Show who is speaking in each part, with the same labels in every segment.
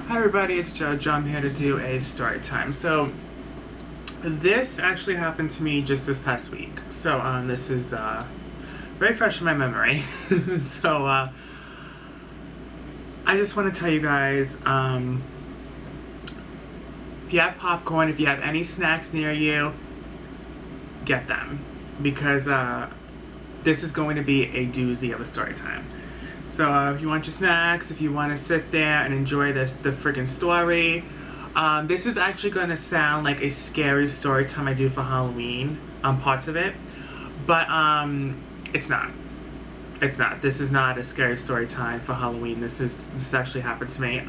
Speaker 1: Hi everybody, it's Joe. I'm here to do a story time. So this actually happened to me just this past week. So this is very fresh in my memory. So I just want to tell you guys, if you have popcorn, if you have any snacks near you, get them, because this is going to be a doozy of a story time. So if you want your snacks, if you want to sit there and enjoy the freaking story, this is actually going to sound like a scary story time I do for Halloween, parts of it, but it's not. It's not. This is not a scary story time for Halloween. This actually happened to me.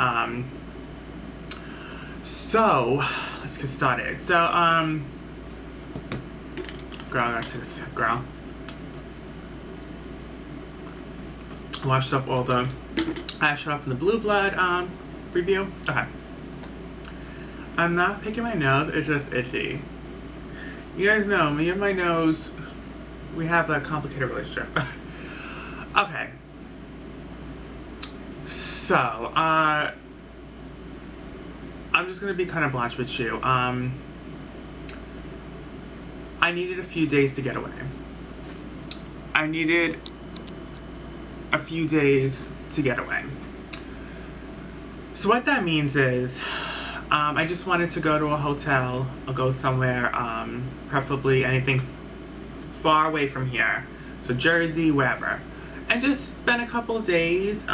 Speaker 1: So let's get started. So girl. Washed up all the ash off in the Blue Blood review. Okay. I'm not picking my nose, it's just itchy. You guys know, me and my nose, we have a complicated relationship. Okay. So, I'm just gonna be kind of blunt with you. I needed a few days to get away. I needed a few days to get away. So what that means is, I just wanted to go to a hotel or go somewhere, preferably anything far away from here. So Jersey, wherever. And just spend a couple days,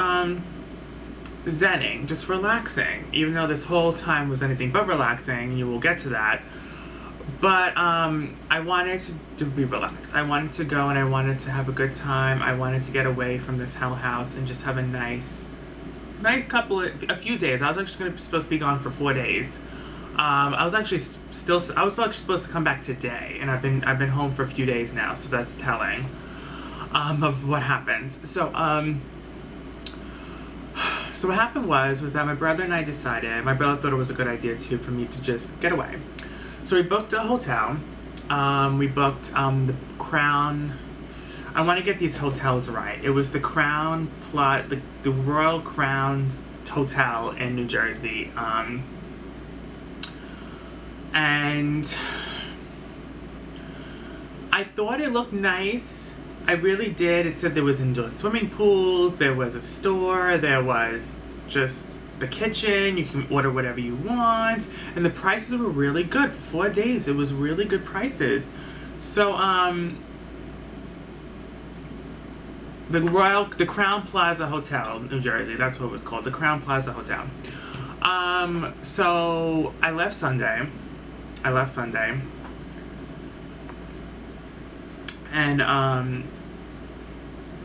Speaker 1: zenning, just relaxing. Even though this whole time was anything but relaxing, you will get to that. But I wanted to be relaxed. I wanted to go and I wanted to have a good time. I wanted to get away from this hell house and just have a nice a few days. I was actually supposed to be gone for 4 days. I was actually supposed to come back today, and I've been home for a few days now, so that's telling of what happens. So what happened was that my brother and I decided. My brother thought it was a good idea too for me to just get away. So we booked a hotel. We booked the Crowne. I want to get these hotels right. It was the Crowne the Royal Crowne Hotel in New Jersey. And I thought it looked nice. I really did. It said there was indoor swimming pools. There was a store. There was just the kitchen. You can order whatever you want, and the prices were really good for 4 days. It was really good prices. So the Crowne Plaza Hotel, New Jersey, that's what it was called, the Crowne Plaza Hotel. So I left Sunday, and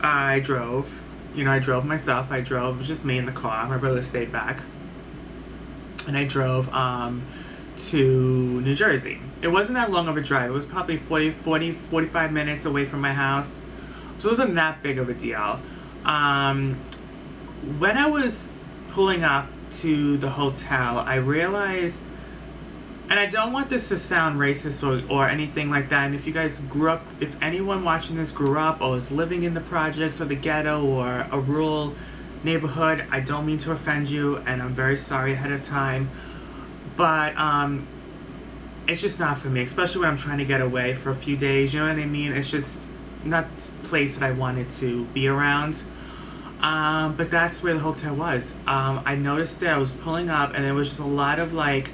Speaker 1: I drove. I drove myself. It was just me in the car. My brother stayed back. And I drove to New Jersey. It wasn't that long of a drive. It was probably 45 minutes away from my house. So it wasn't that big of a deal. When I was pulling up to the hotel, I realized, and I don't want this to sound racist or anything like that, and if you guys if anyone watching this grew up or is living in the projects or the ghetto or a rural neighborhood, I don't mean to offend you, and I'm very sorry ahead of time, but it's just not for me, especially when I'm trying to get away for a few days, you know what I mean? It's just not the place that I wanted to be around. But that's where the hotel was. I noticed it, I was pulling up, and there was just a lot of I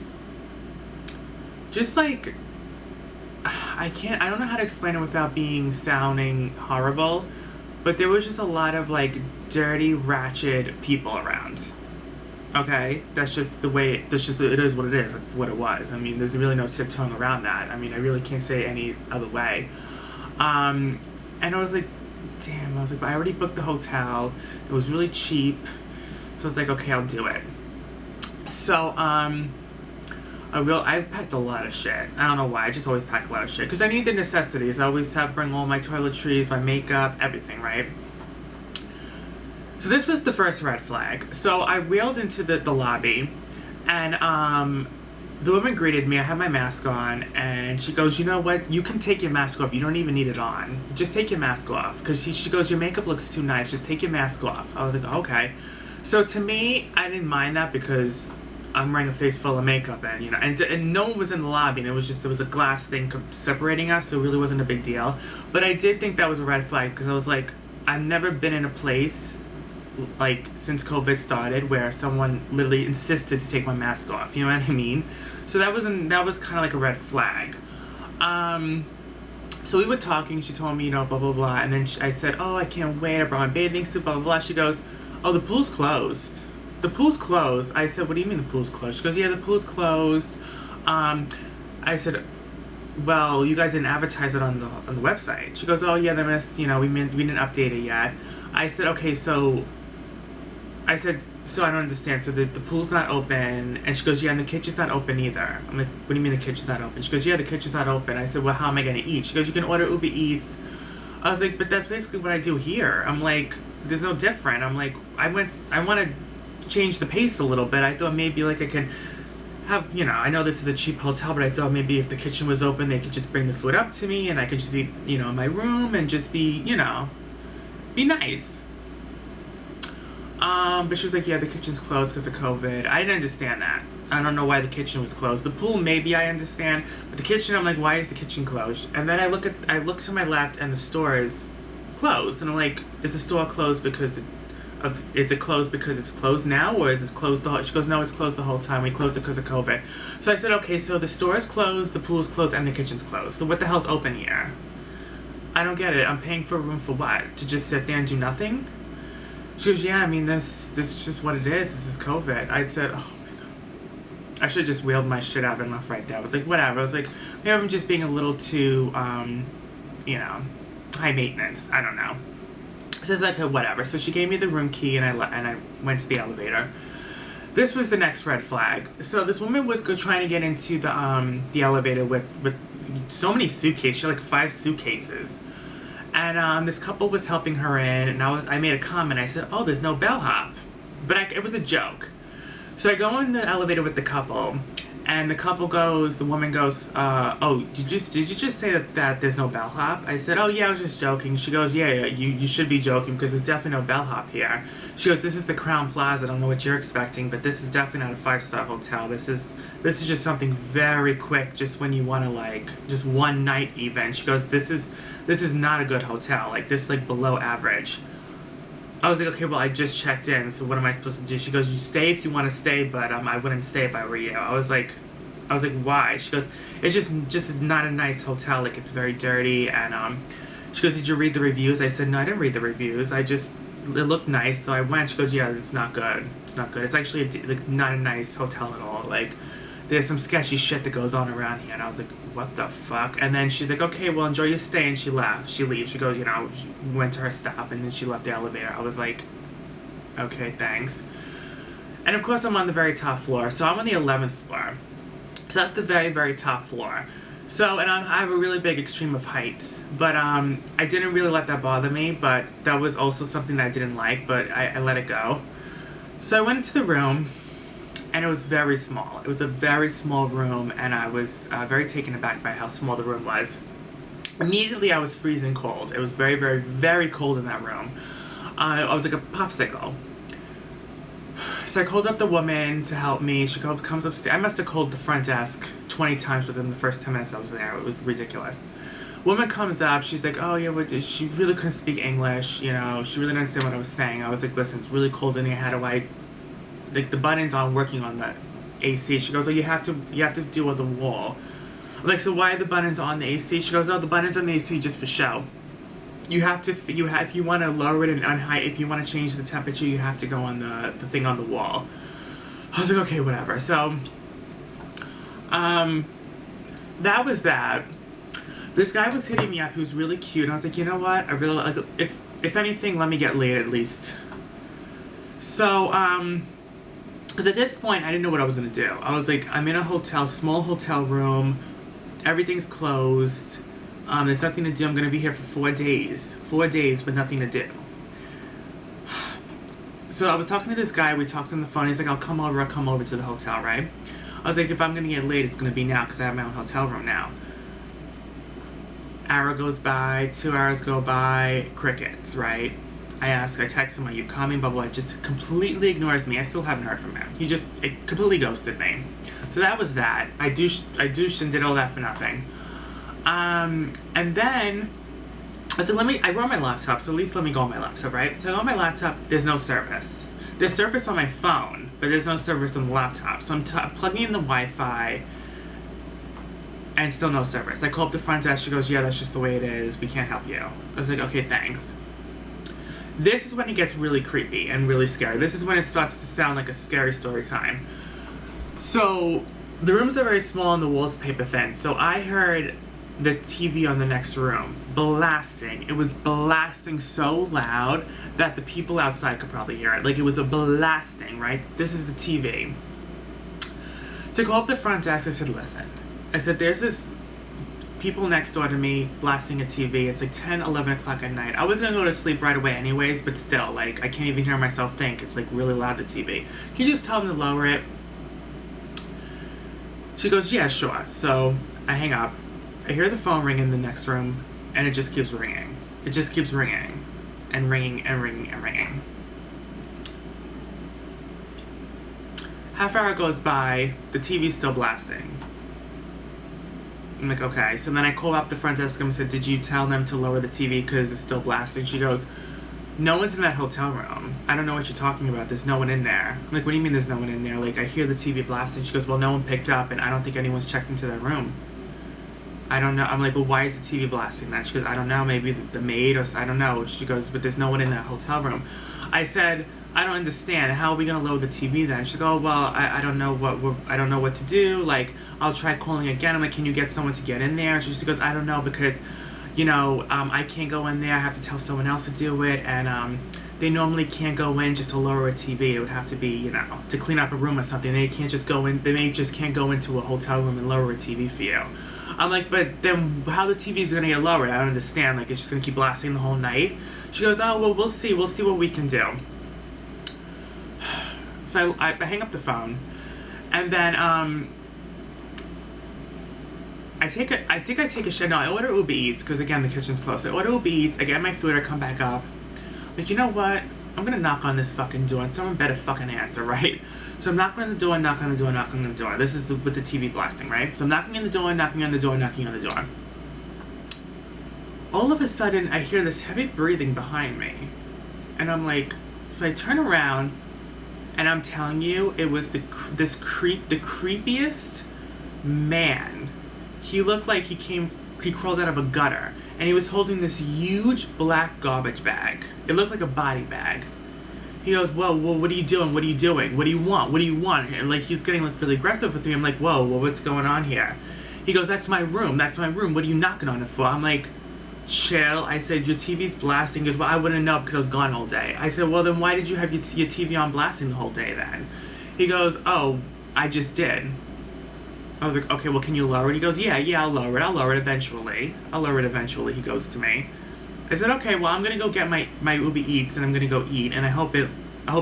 Speaker 1: don't know how to explain it without sounding horrible, but there was just a lot of dirty, ratchet people around. Okay? That's just the way, it is what it is. That's what it was. I mean, there's really no tiptoeing around that. I mean, I really can't say any other way. And I was like, damn, but I already booked the hotel. It was really cheap. So I was like, okay, I'll do it. So, I packed a lot of shit. I don't know why. I just always pack a lot of shit. Because I need the necessities. I always bring all my toiletries, my makeup, everything, right? So this was the first red flag. So I wheeled into the lobby. And the woman greeted me. I had my mask on. And she goes, you know what? You can take your mask off. You don't even need it on. Just take your mask off. Because she goes, your makeup looks too nice. Just take your mask off. I was like, okay. So to me, I didn't mind that because I'm wearing a face full of makeup, and and no one was in the lobby, and there was a glass thing separating us, so it really wasn't a big deal. But I did think that was a red flag because I was like, I've never been in a place like since COVID started where someone literally insisted to take my mask off. You know what I mean? So that was kind of like a red flag. So we were talking. She told me, blah blah blah, and then I said, "Oh, I can't wait. I brought my bathing suit." Blah blah blah. She goes, "Oh, the pool's closed." The pool's closed. I said, "What do you mean the pool's closed?" She goes, "Yeah, the pool's closed." I said, "Well, you guys didn't advertise it on the website." She goes, "Oh yeah, they missed. We didn't update it yet." I said, "Okay, so." I said, "So I don't understand. So the pool's not open." And she goes, "Yeah, and the kitchen's not open either." I'm like, "What do you mean the kitchen's not open?" She goes, "Yeah, the kitchen's not open." I said, "Well, how am I gonna eat?" She goes, "You can order Uber Eats." I was like, "But that's basically what I do here." I'm like, "There's no different." I'm like, I want to change the pace a little bit. I thought maybe like I can have, I know this is a cheap hotel, but I thought maybe if the kitchen was open, they could just bring the food up to me and I could just eat, in my room and just be, be nice. But she was like, "Yeah, the kitchen's closed because of COVID." I didn't understand that. I don't know why the kitchen was closed. The pool, maybe I understand, but the kitchen, I'm like, why is the kitchen closed? And then I look to my left and the store is closed, and I'm like, is the store closed because is it closed because it's closed now, or is it closed the whole? She goes, "No, it's closed the whole time. We closed it because of COVID." So I said, "Okay, so the store is closed, the pool is closed, and the kitchen's closed. So what the hell's open here? I don't get it. I'm paying for a room for what? To just sit there and do nothing?" She goes, "Yeah, I mean, this is just what it is. This is COVID." I said, "Oh my god, I should have just wheeled my shit out and left right there." I was like, whatever. I was like, maybe I'm just being a little too, high maintenance. I don't know. So it's like, whatever. So she gave me the room key, and I went to the elevator. This was the next red flag. So this woman was trying to get into the elevator with so many suitcases. She had like 5 suitcases. And this couple was helping her in, and I made a comment. I said, "Oh, there's no bellhop," but it was a joke. So I go in the elevator with the couple, and the woman goes, "Oh, did you just say that there's no bellhop?" I said, "Oh yeah, I was just joking." She goes, "Yeah, you should be joking because there's definitely no bellhop here." She goes, "This is the Crowne Plaza. I don't know what you're expecting, but this is definitely not a 5-star hotel. This is just something very quick, just when you want to like just one night even." She goes, This is not a good hotel. Like, this is like below average." I was like, "Okay, well, I just checked in, so what am I supposed to do?" She goes, "You stay if you want to stay, but I wouldn't stay if I were you." I was like, "Why?" She goes, "It's just not a nice hotel. Like, it's very dirty." And she goes, "Did you read the reviews?" I said, "No, I didn't read the reviews. It looked nice, so I went." She goes, "Yeah, it's not good. It's not good. It's actually not a nice hotel at all. Like, there's some sketchy shit that goes on around here." And I was like, "What the fuck?" And then she's like, "Okay, well, enjoy your stay," and she left. She leaves. She goes, she went to her stop, and then she left the elevator. I was like, "Okay, thanks." And of course, I'm on the very top floor. So I'm on the 11th floor. So that's the very, very top floor. So, and I have a really big extreme of heights, but I didn't really let that bother me, but that was also something that I didn't like, but I let it go. So I went into the room, and it was very small. It was a very small room, and I was very taken aback by how small the room was. Immediately, I was freezing cold. It was very, very, very cold in that room. I was like a popsicle. So I called up the woman to help me. She comes upstairs. I must have called the front desk 20 times within the first 10 minutes I was there. It was ridiculous. Woman comes up. She's like, "Oh, yeah, she really couldn't speak English. She really didn't understand what I was saying." I was like, "Listen, it's really cold in here. How do I, like, the buttons aren't working on the AC." She goes, "Oh, you have to do on the wall." I'm like, "So why are the buttons on the AC?" She goes, "Oh, the buttons on the AC just for show. If you want to lower it and unheight, if you want to change the temperature, you have to go on the thing on the wall." I was like, "Okay, whatever." So, that was that. This guy was hitting me up. He was really cute, and I was like, "You know what? I really like. If anything, let me get laid at least." So, because at this point, I didn't know what I was gonna do. I was like, I'm in a small hotel room. Everything's closed. There's nothing to do. I'm gonna be here for 4 days. 4 days with nothing to do. So I was talking to this guy. We talked on the phone. He's like, I'll come over to the hotel, right? I was like, if I'm gonna get laid, it's gonna be now because I have my own hotel room now. Hour goes by, 2 hours go by, crickets, right? I text him, are you coming? Blah, blah, blah. Just completely ignores me. I still haven't heard from him. It completely ghosted me. So that was that. I douched and did all that for nothing. And then, I said, I brought my laptop, so at least let me go on my laptop, right? So I go on my laptop, there's no service. There's service on my phone, but there's no service on the laptop. So I'm plugging in the Wi-Fi, and still no service. I call up the front desk, she goes, yeah, that's just the way it is, we can't help you. I was like, okay, thanks. This is when it gets really creepy and really scary. This is when it starts to sound like a scary story time. So, the rooms are very small and the walls are paper thin. So I heard the TV on the next room blasting. It was blasting so loud that the people outside could probably hear it. Like, it was a blasting, right? This is the TV. So I called up the front desk, I said, listen. I said, there's this people next door to me blasting a TV. It's like 10, 11 o'clock at night. I was gonna go to sleep right away anyways, but still, like, I can't even hear myself think. It's like really loud, the TV. Can you just tell them to lower it? She goes, yeah, sure. So I hang up. I hear the phone ring in the next room, and it just keeps ringing. It just keeps ringing and ringing and ringing and ringing. Half hour goes by, the TV's still blasting. I'm like, okay. So then I call up the front desk and said, did you tell them to lower the TV because it's still blasting? She goes, no one's in that hotel room. I don't know what you're talking about. There's no one in there. I'm like, what do you mean there's no one in there? Like, I hear the TV blasting. She goes, well, no one picked up, and I don't think anyone's checked into that room. I don't know. I'm like, well, why is the TV blasting then? She goes, I don't know. Maybe the maid or I don't know. She goes, but there's no one in that hotel room. I said, I don't understand. How are we gonna lower the TV then? She goes, oh, well, I don't know I don't know what to do. Like, I'll try calling again. I'm like, can you get someone to get in there? She just goes, I don't know because, you know, I can't go in there. I have to tell someone else to do it, and they normally can't go in just to lower a TV. It would have to be, you know, to clean up a room or something. They can't just go in. They just can't go into a hotel room and lower a TV for you. I'm like, but then how the TV is gonna get lowered? I don't understand. Like, it's just gonna keep blasting the whole night. She goes, oh, well, we'll see. We'll see what we can do. So I hang up the phone, and then I think I take a shit. No, I order Uber Eats because again the kitchen's closed. I order Uber Eats. I get my food. I come back up. Like, you know what? I'm gonna knock on this fucking door, and someone better fucking answer, right? So I'm knocking on the door, knocking on the door, knocking on the door. This is with the TV blasting, right? So I'm knocking on the door, knocking on the door, knocking on the door. All of a sudden, I hear this heavy breathing behind me, and I'm like, so I turn around. And I'm telling you, it was the creepiest man. He looked like he crawled out of a gutter. And he was holding this huge black garbage bag. It looked like a body bag. He goes, well, what are you doing? What are you doing? What do you want? What do you want? And like, he's getting like really aggressive with me. I'm like, whoa, well, what's going on here? He goes, that's my room. That's my room. What are you knocking on it for? I'm like, chill. I said, your TV's blasting. He goes, well, I wouldn't know because I was gone all day. I said, well, then why did you have your TV on blasting the whole day then? He goes, oh, I just did. I was like, okay, well, can you lower it? He goes, yeah, I'll lower it eventually. He goes to me. I said, okay, well, I'm going to go get my Uber Eats and I'm going to go eat, and I hope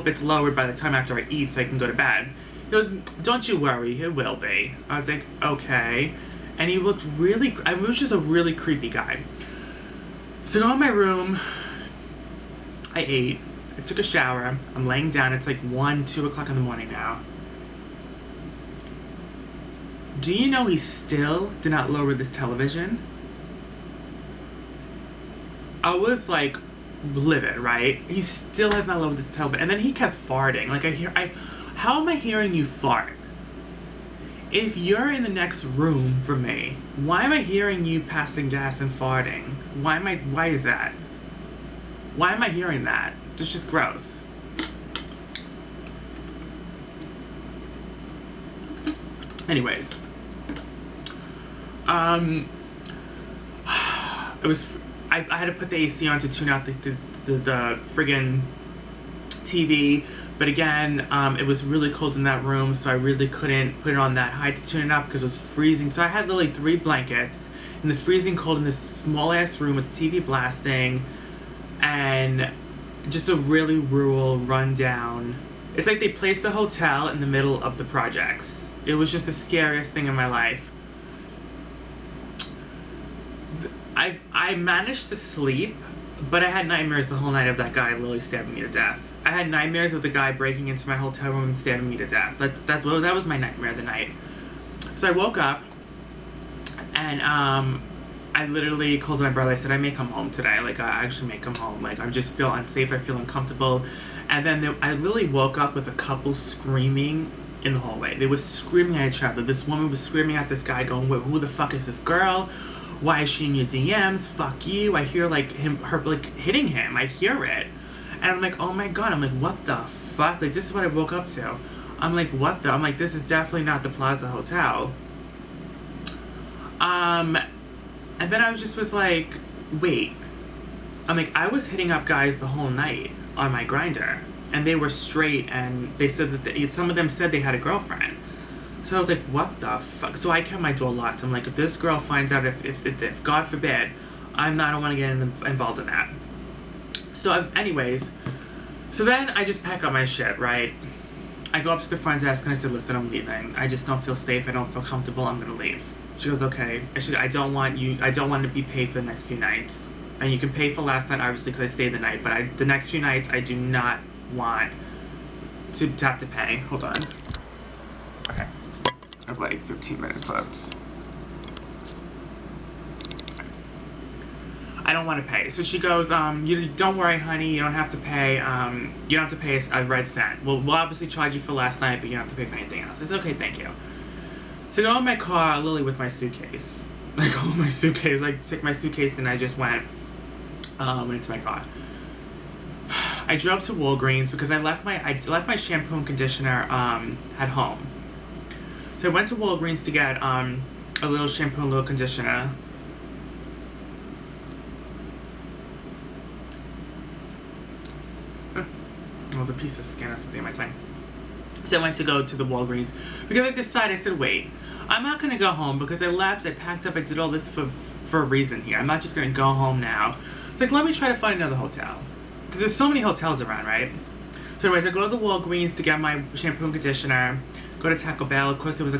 Speaker 1: it's lowered by the time after I eat so I can go to bed. He goes, don't you worry, it will be. I was like, okay. And he looked really, I was just a really creepy guy. So I go in my room, I ate, I took a shower, I'm laying down, it's like 1, 2 o'clock in the morning now. Do you know he still did not lower this television? I was like livid, right? He still has not lowered this television. And then he kept farting. Like how am I hearing you fart? If you're in the next room from me, why am I hearing you passing gas and farting? Why is that? Why am I hearing that? It's just gross. Anyways. I had to put the AC on to tune out the friggin' TV. But again, it was really cold in that room, so I really couldn't put it on that high to tune it up because it was freezing. So I had literally 3 blankets in the freezing cold in this small-ass room with the TV blasting and just a really rural, rundown. It's like they placed a hotel in the middle of the projects. It was just the scariest thing in my life. I managed to sleep But I had nightmares the whole night of that guy literally stabbing me to death. I had nightmares of the guy breaking into my hotel room and stabbing me to death. That was my nightmare of the night. So I woke up, and I literally called my brother. I said, I may come home today. Like, I actually may come home. Like, I just feel unsafe. I feel uncomfortable. And then I literally woke up with a couple screaming in the hallway. They were screaming at each other. This woman was screaming at this guy going, who the fuck is this girl? Why is she in your DMs? Fuck you. I hear, like, her hitting him. I hear it. And I'm like, oh my God. I'm like, what the fuck? Like, this is what I woke up to. I'm like, what the? I'm like, this is definitely not the Plaza Hotel. And then I was like, wait. I'm like, I was hitting up guys the whole night on my grinder, and they were straight, and they said that some of them said they had a girlfriend. So I was like, what the fuck? So I kept my door locked. I'm like, if this girl finds out, if God forbid, I don't want to get involved in that. So anyways, so then I just pack up my shit, right? I go up to the front desk and I said, listen, I'm leaving. I just don't feel safe. I don't feel comfortable. I'm gonna leave. She goes, okay. I don't want to be paid for the next few nights. And you can pay for last night, obviously, because I stayed the night. But the next few nights, I do not want to have to pay. Hold on. Okay. I have like 15 minutes left. I don't want to pay. So she goes, you don't worry, honey. You don't have to pay. You don't have to pay a red cent. We'll obviously charge you for last night, but you don't have to pay for anything else. I said, okay, thank you. So I go in my car, literally with my suitcase. I go in my suitcase. I took my suitcase and I just went into my car. I drove to Walgreens because I left my shampoo and conditioner at home. So I went to Walgreens to get a little shampoo and a little conditioner. There was a piece of skin or something in my tongue. So I went to go to the Walgreens because I said, wait, I'm not going to go home because I left, I packed up, I did all this for a reason here. I'm not just going to go home now. It's like, let me try to find another hotel. Because there's so many hotels around, right? So anyways, I go to the Walgreens to get my shampoo and conditioner, go to Taco Bell. Of course, there was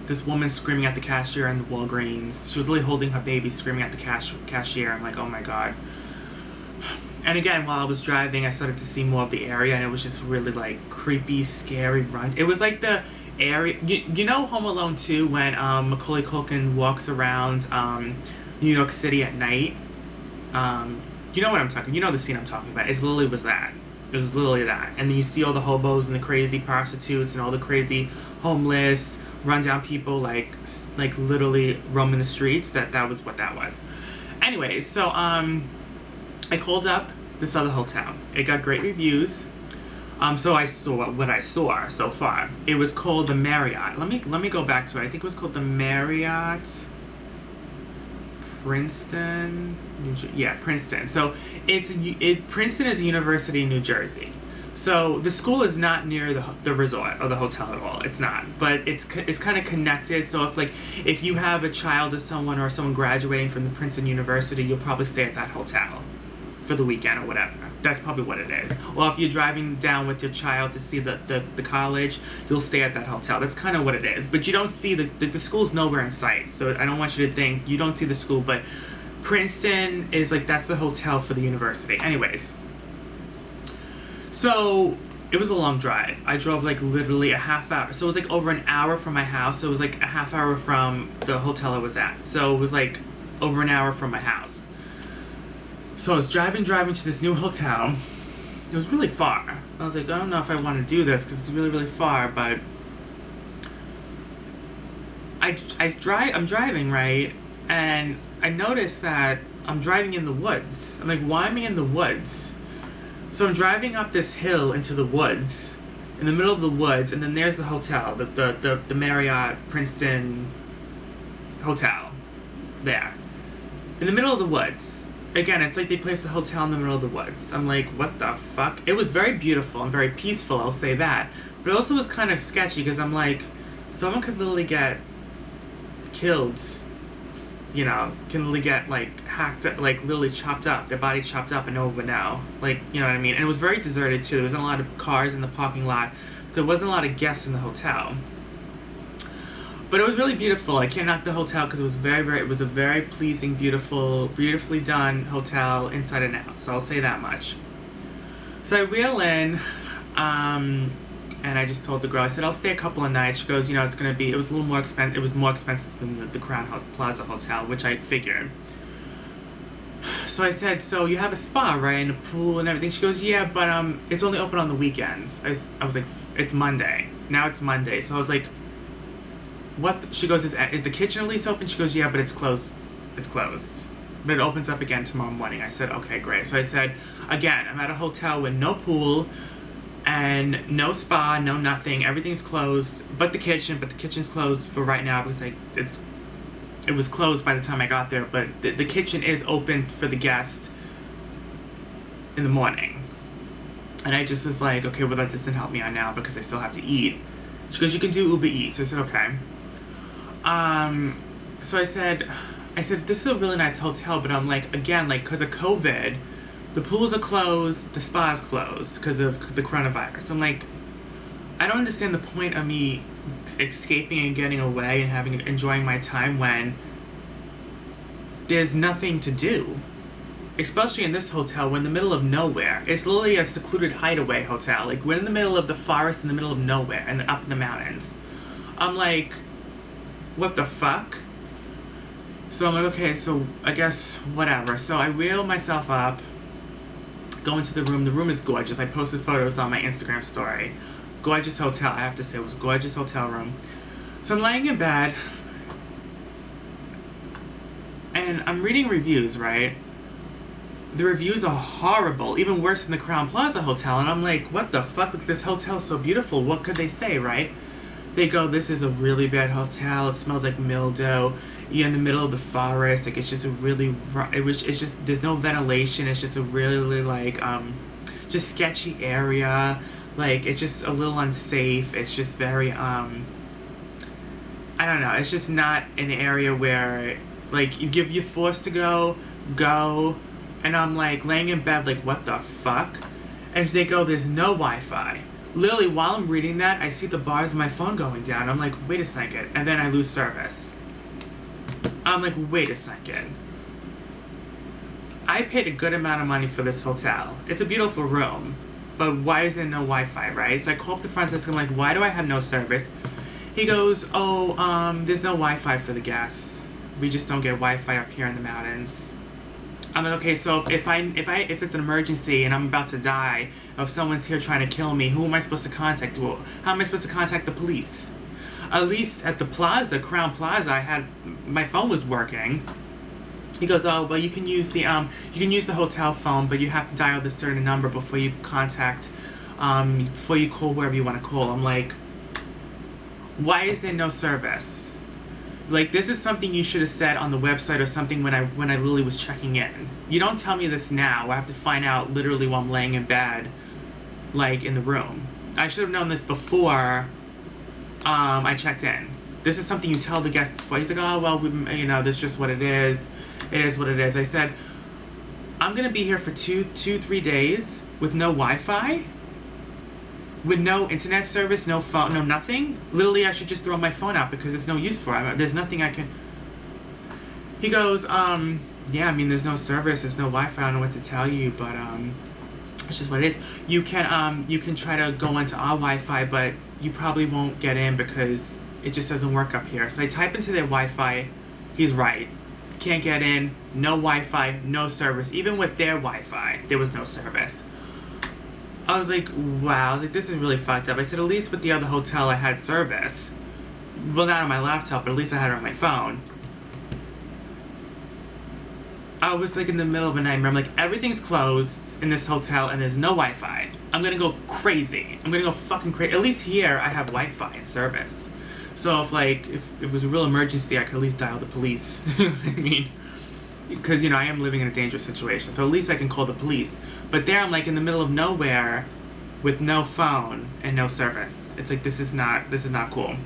Speaker 1: this woman screaming at the cashier in the Walgreens. She was literally holding her baby, screaming at the cashier. I'm like, oh my God. And again, while I was driving, I started to see more of the area, and it was just really, like, creepy, scary run. It was like the area... You know Home Alone 2 when Macaulay Culkin walks around New York City at night? You know what I'm talking... You know the scene I'm talking about. It literally was that. It was literally that. And then you see all the hobos and the crazy prostitutes and all the crazy homeless, rundown people, like literally roaming the streets. That was what that was. Anyway, so, I called up this other hotel. It got great reviews. So I saw what I saw so far. It was called the Marriott. Let me go back to it. I think it was called the Marriott Princeton. Princeton. So Princeton is a university in New Jersey. So the school is not near the resort or the hotel at all. It's not, but it's kind of connected. So if you have a child or someone graduating from the Princeton University, you'll probably stay at that hotel for the weekend or whatever. That's probably what it is. Or if you're driving down with your child to see the college, you'll stay at that hotel. That's kind of what it is. But you don't see the school's nowhere in sight. So I don't want you to think you don't see the school, but Princeton is that's the hotel for the university. Anyways. So it was a long drive. I drove literally a half hour. So it was over an hour from my house. So it was a half hour from the hotel I was at. So it was over an hour from my house. So I was driving to this new hotel. It was really far. I was like, I don't know if I want to do this because it's really, really far, but I'm driving, right? And I noticed that I'm driving in the woods. I'm like, why am I in the woods? So I'm driving up this hill into the woods, in the middle of the woods, and then there's the hotel, the Marriott Princeton Hotel, there. In the middle of the woods. Again, it's like they placed a hotel in the middle of the woods. I'm like, what the fuck? It was very beautiful and very peaceful, I'll say that. But it also was kind of sketchy because I'm like, someone could literally get killed, can literally get hacked, literally chopped up, their body chopped up and no one would know. You know what I mean? And it was very deserted too. There wasn't a lot of cars in the parking lot. There wasn't a lot of guests in the hotel. But it was really beautiful. I can't knock the hotel because it was it was a very pleasing, beautifully done hotel inside and out. So I'll say that much. So I wheel in, and I just told the girl, I said, I'll stay a couple of nights. She goes, it's going to be, it was a little more expensive. It was more expensive than the Crowne Plaza Hotel, which I figured. So I said, so you have a spa, right? And a pool and everything. She goes, yeah, but it's only open on the weekends. I was like, it's Monday. Now it's Monday. So I was like, what? She goes, is the kitchen at least open? She goes, yeah, but it's closed. It's closed. But it opens up again tomorrow morning. I said, okay, great. So I said, again, I'm at a hotel with no pool and no spa, no nothing. Everything's closed, but the kitchen's closed for right now because it was closed by the time I got there, but the kitchen is open for the guests in the morning. And I just was like, okay, well, that doesn't help me out now because I still have to eat. She goes, you can do Uber Eats. So I said, okay. So I said, this is a really nice hotel, but I'm like, again, like, because of COVID, the pools are closed, the spa's closed because of the coronavirus. I'm like, I don't understand the point of me escaping and getting away and enjoying my time when there's nothing to do. Especially in this hotel, we're in the middle of nowhere. It's literally a secluded hideaway hotel. Like, we're in the middle of the forest, in the middle of nowhere, and up in the mountains. I'm like, what the fuck? So I'm like, okay, so I guess whatever. So I wheel myself up, go into the room. The room is gorgeous. I posted photos on my Instagram story. Gorgeous hotel. I have to say, it was a gorgeous hotel room. So I'm laying in bed, and I'm reading reviews, right? The reviews are horrible, even worse than the Crowne Plaza Hotel. And I'm like, what the fuck? Like, this hotel's so beautiful. What could they say, right? They go, this is a really bad hotel. It smells like mildew. You're in the middle of the forest. Like, it's just a really, it's just, there's no ventilation. It's just a really, like, just sketchy area. Like, it's just a little unsafe. It's just very, I don't know. It's just not an area where, like, you're forced to go. And I'm, like, laying in bed, like, what the fuck? And they go, there's no Wi-Fi. Literally, while I'm reading that, I see the bars of my phone going down. I'm like, wait a second. And then I lose service. I'm like, wait a second. I paid a good amount of money for this hotel. It's a beautiful room. But why is there no Wi-Fi, right? So I call up the front desk. I'm like, why do I have no service? He goes, there's no Wi-Fi for the guests. We just don't get Wi-Fi up here in the mountains. I'm like, okay, so if it's an emergency and I'm about to die, if someone's here trying to kill me, who am I supposed to contact? Well, how am I supposed to contact the police? At least at the Plaza, Crowne Plaza, my phone was working. He goes, oh, well, you can use the hotel phone, but you have to dial this certain number before you before you call whoever you want to call. I'm like, why is there no service? Like, this is something you should have said on the website or something when I literally was checking in. You don't tell me this now. I have to find out literally while I'm laying in bed, like, in the room. I should have known this before I checked in. This is something you tell the guest before. He's like, oh, well, this is just what it is. It is what it is. I said, I'm going to be here for 3 days with no Wi-Fi, with no internet service, no phone, no nothing. Literally, I should just throw my phone out because it's no use for it. There's nothing I can... He goes, yeah, I mean, there's no service, there's no Wi-Fi. I don't know what to tell you, but it's just what it is. You can try to go into our Wi-Fi, but you probably won't get in because it just doesn't work up here. So I type into their Wi-Fi. He's right. Can't get in. No Wi-Fi. No service. Even with their Wi-Fi, there was no service. I was like, wow. I was like, this is really fucked up. I said, at least with the other hotel, I had service. Well, not on my laptop, but at least I had it on my phone. I was like in the middle of a nightmare. I'm like, everything's closed in this hotel and there's no Wi-Fi. I'm gonna go crazy. I'm gonna go fucking crazy. At least here, I have Wi-Fi and service. So if it was a real emergency, I could at least dial the police. You know what I mean? Because, I am living in a dangerous situation. So at least I can call the police. But there I'm like in the middle of nowhere with no phone and no service. It's like, this is not cool.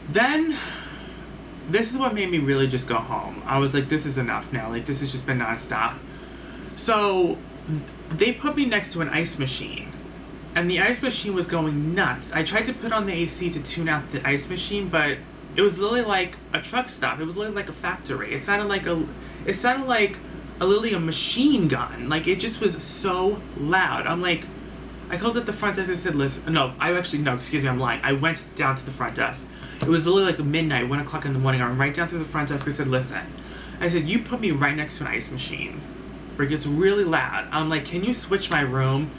Speaker 1: Then, this is what made me really just go home. I was like, this is enough now. Like, this has just been nonstop. So, they put me next to an ice machine. and the ice machine was going nuts. I tried to put on the AC to tune out the ice machine, but it was literally like a truck stop. It was literally like a factory. It sounded like literally a machine gun. Like, it just was so loud. I'm like, I called at the front desk and said, listen, no, excuse me, I'm lying. I went down to the front desk. It was literally like midnight, 1 o'clock in the morning. I went right down to the front desk and said, listen. I said, you put me right next to an ice machine where it gets really loud. I'm like, can you switch my room?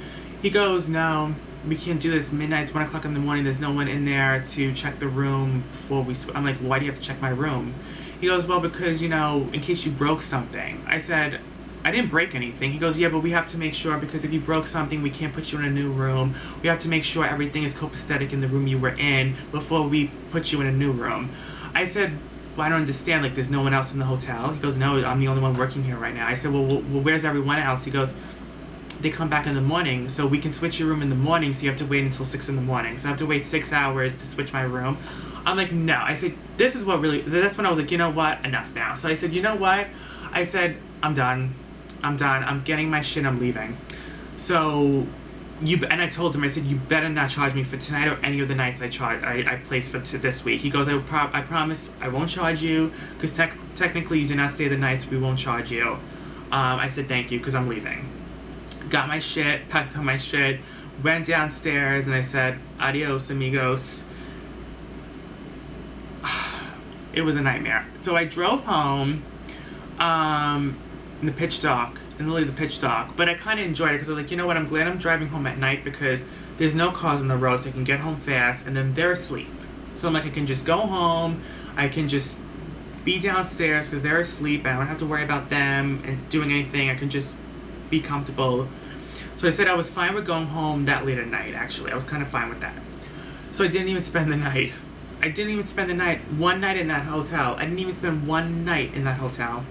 Speaker 1: He goes, no, we can't do this. Midnight, it's 1 o'clock in the morning. There's no one in there to check the room before we I'm like, why do you have to check my room? He goes, well, because, you know, in case you broke something. I said, I didn't break anything. He goes, yeah, but we have to make sure, because if you broke something, we can't put you in a new room. We have to make sure everything is copacetic in the room you were in before we put you in a new room. I said, well, I don't understand. Like, there's no one else in the hotel. He goes, no, I'm the only one working here right now. I said, well, where's everyone else? He goes, they come back in the morning, so we can switch your room in the morning, so you have to wait until 6 in the morning. So I have to wait 6 hours to switch my room. I'm like, no. I said, that's when I was like, you know what? Enough now. So I said, you know what? I said, I'm done. I'm getting my shit. I'm leaving. So, and I told him, I said, you better not charge me for tonight or any of the nights I placed for this week. He goes, I promise I won't charge you, because technically you did not stay the nights. We won't charge you. I said, thank you, because I'm leaving. Got my shit, packed up my shit, went downstairs, and I said, adios, amigos. It was a nightmare. So I drove home, in the pitch dark, but I kind of enjoyed it, because I was like, you know what, I'm glad I'm driving home at night, because there's no cars on the road, so I can get home fast, and then they're asleep. So I'm like, I can just go home, I can just be downstairs, because they're asleep, and I don't have to worry about them and doing anything. I can just be comfortable. So I said I was fine with going home that late at night, actually. I was kind of fine with that. So I didn't even spend the night. One night in that hotel. I didn't even spend one night in that hotel.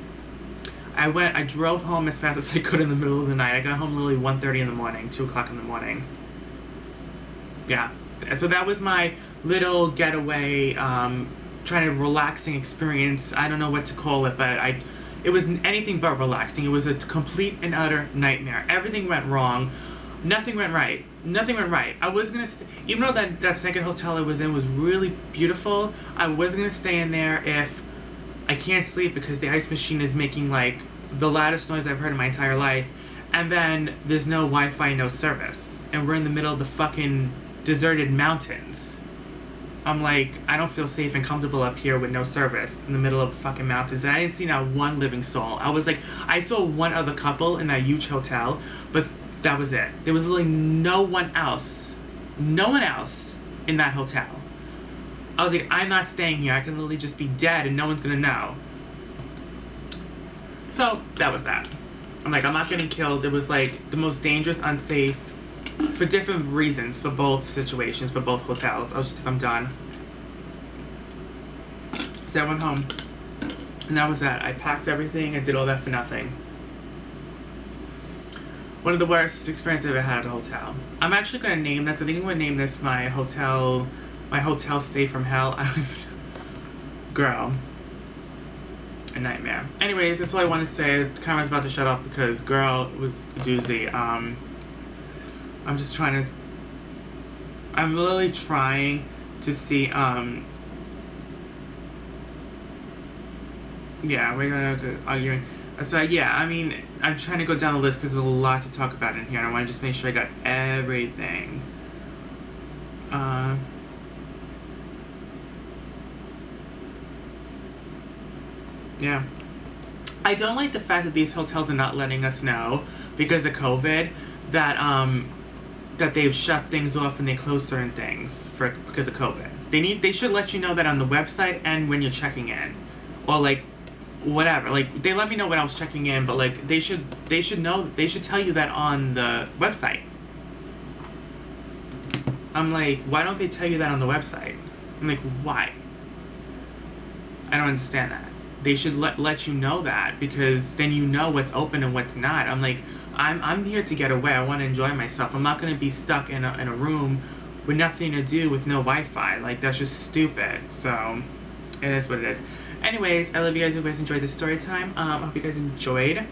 Speaker 1: I drove home as fast as I could in the middle of the night. I got home literally 1:30 in the morning, 2 o'clock in the morning. Yeah. So that was my little getaway, trying to relaxing experience. I don't know what to call it, but it was anything but relaxing. It was a complete and utter nightmare. Everything went wrong. Nothing went right. I was going to even though that second hotel I was in was really beautiful, I was going to stay in there if I can't sleep, because the ice machine is making, like, the loudest noise I've heard in my entire life. And then there's no Wi-Fi, no service. And we're in the middle of the fucking deserted mountains. I'm like, I don't feel safe and comfortable up here with no service in the middle of the fucking mountains. And I didn't see not one living soul. I was like, I saw one other couple in that huge hotel, but that was it. There was literally no one else in that hotel. I was like, I'm not staying here. I can literally just be dead and no one's gonna know. So, that was that. I'm like, I'm not getting killed. It was like the most dangerous, unsafe, for different reasons, for both situations, for both hotels. I was just like, I'm done. So I went home. And that was that. I packed everything. I did all that for nothing. One of the worst experiences I've ever had at a hotel. I'm actually going to name this. I think I'm going to name this my hotel stay from hell. I don't even know. Girl. A nightmare. Anyways, that's all I wanted to say. The camera's about to shut off because, girl, it was a doozy. I'm just trying to... I'm literally trying to see, yeah, we're gonna go arguing. So, yeah, I mean, I'm trying to go down the list because there's a lot to talk about in here. I want to just make sure I got everything. Yeah. I don't like the fact that these hotels are not letting us know, because of COVID, that they've shut things off and they closed certain things because of COVID. They should let you know that on the website and when you're checking in. Or, like, whatever. Like, they let me know when I was checking in, but, like, they should tell you that on the website. I'm like, why don't they tell you that on the website? I'm like, why? I don't understand that. They should let you know that, because then you know what's open and what's not. I'm like, I'm here to get away. I want to enjoy myself. I'm not going to be stuck in a room with nothing to do, with no Wi-Fi. Like, that's just stupid. So, it is what it is. Anyways, I love you guys. Hope you guys enjoyed this story time. I hope you guys enjoyed.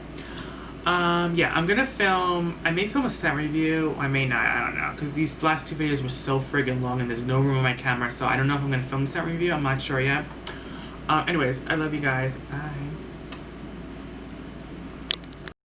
Speaker 1: Yeah, I'm gonna film. I may film a set review. I may not. I don't know. Because these last two videos were so friggin' long and there's no room on my camera. So I don't know if I'm gonna film the set review. I'm not sure yet. Anyways, I love you guys. Bye.